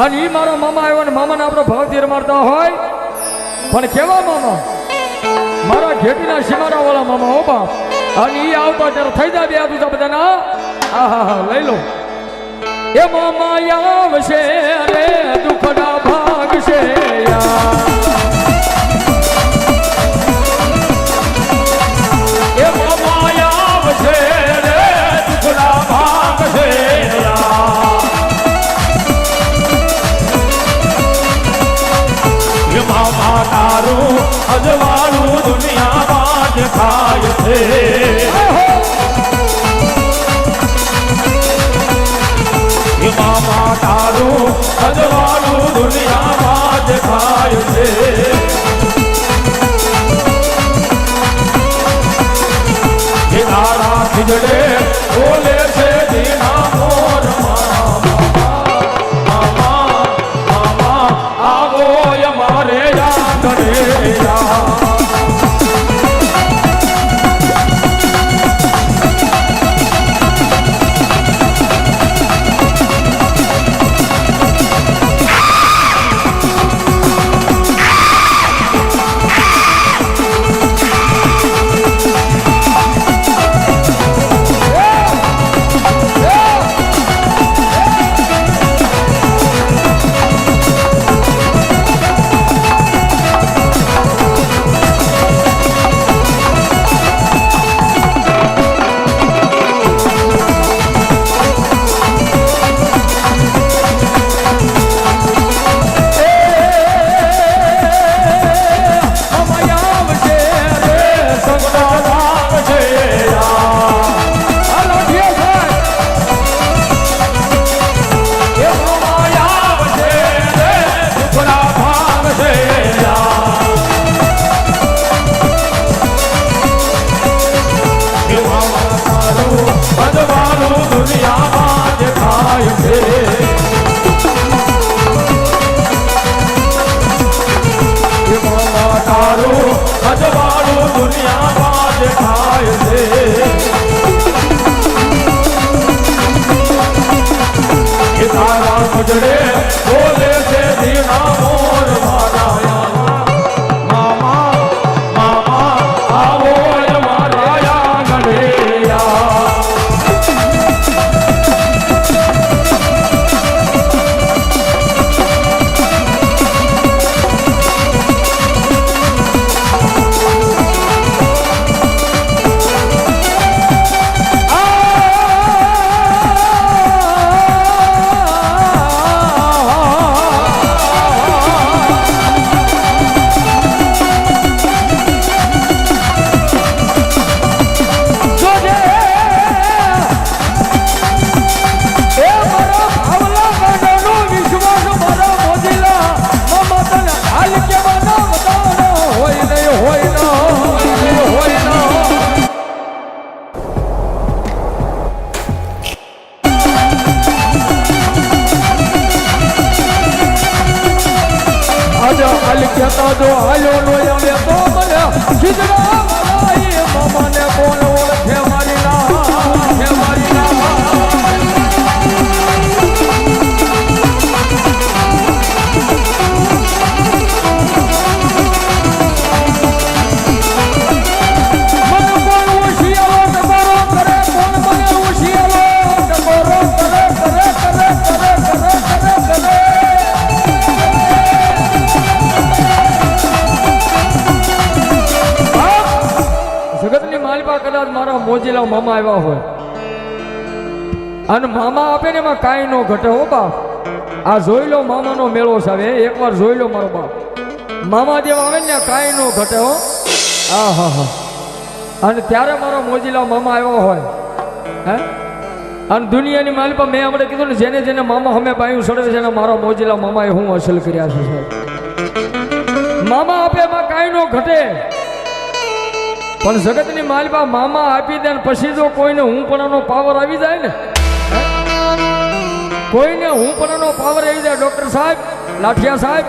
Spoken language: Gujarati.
અને ઈ મારો મામા આવ્યો ને મામાને આપણો ભાવથી રમાડતા હોય પણ કેવા મામા મારા ઘેટીના શિમારા વાળા મામા હો બાપ અને ઈ આવતા ત્યારે થઈ જાય બે આ બધાના આહા લઈ લો એ મામા આવશે રે દુખડા ભાગશે એ મામા આવશે રે દુખડા ભાગશે એ મામા તારું અજવાળું દુનિયામાં દેખાય છે મામા તારું અજવાળું દુનિયામાં દેખાય છે એ તારા ખીજડે બોલે છે દીના મોર મામા મામા આવો અમારે આંગણે ખીજડે બોલે છે દીના મોર મામા મામા આવો અમારા આંગણે કહેતા જો હાલ્યો નો આવે તો મને ખીજડા મરાય મામાને કોણ ઓળખે મારી ના મારી ના મારા મોજીલા મામા આવ્યા હોય અને મામા આપે ને એમાં કાંઈ ન ઘટે હો બાપ આ જોઈ લો મામાનો મેળો છે એકવાર જોઈ લો મારો બાપ મામા જેવા આવે ને કાંઈ ન ઘટે હો હા હા હા અને ત્યારે મારો મોજીલા મામા આવ્યો હોય હે અને દુનિયાની માલિપા મેં આપણે કીધું ને જેને જેને મામા અમે બાયું સડવે છે ને મારા મોજીલા મામાએ હું અસલ કર્યા છે સાહેબ મામા આપે એમાં કાંઈ ન ઘટે પણ જગતની માલિપા મામા આપી દે ને પછી જો કોઈને હું પણ પાવર આવી જાય ને કોઈને હું પણ પાવર આવી જાય ડોક્ટર સાહેબ લાઠિયા સાહેબ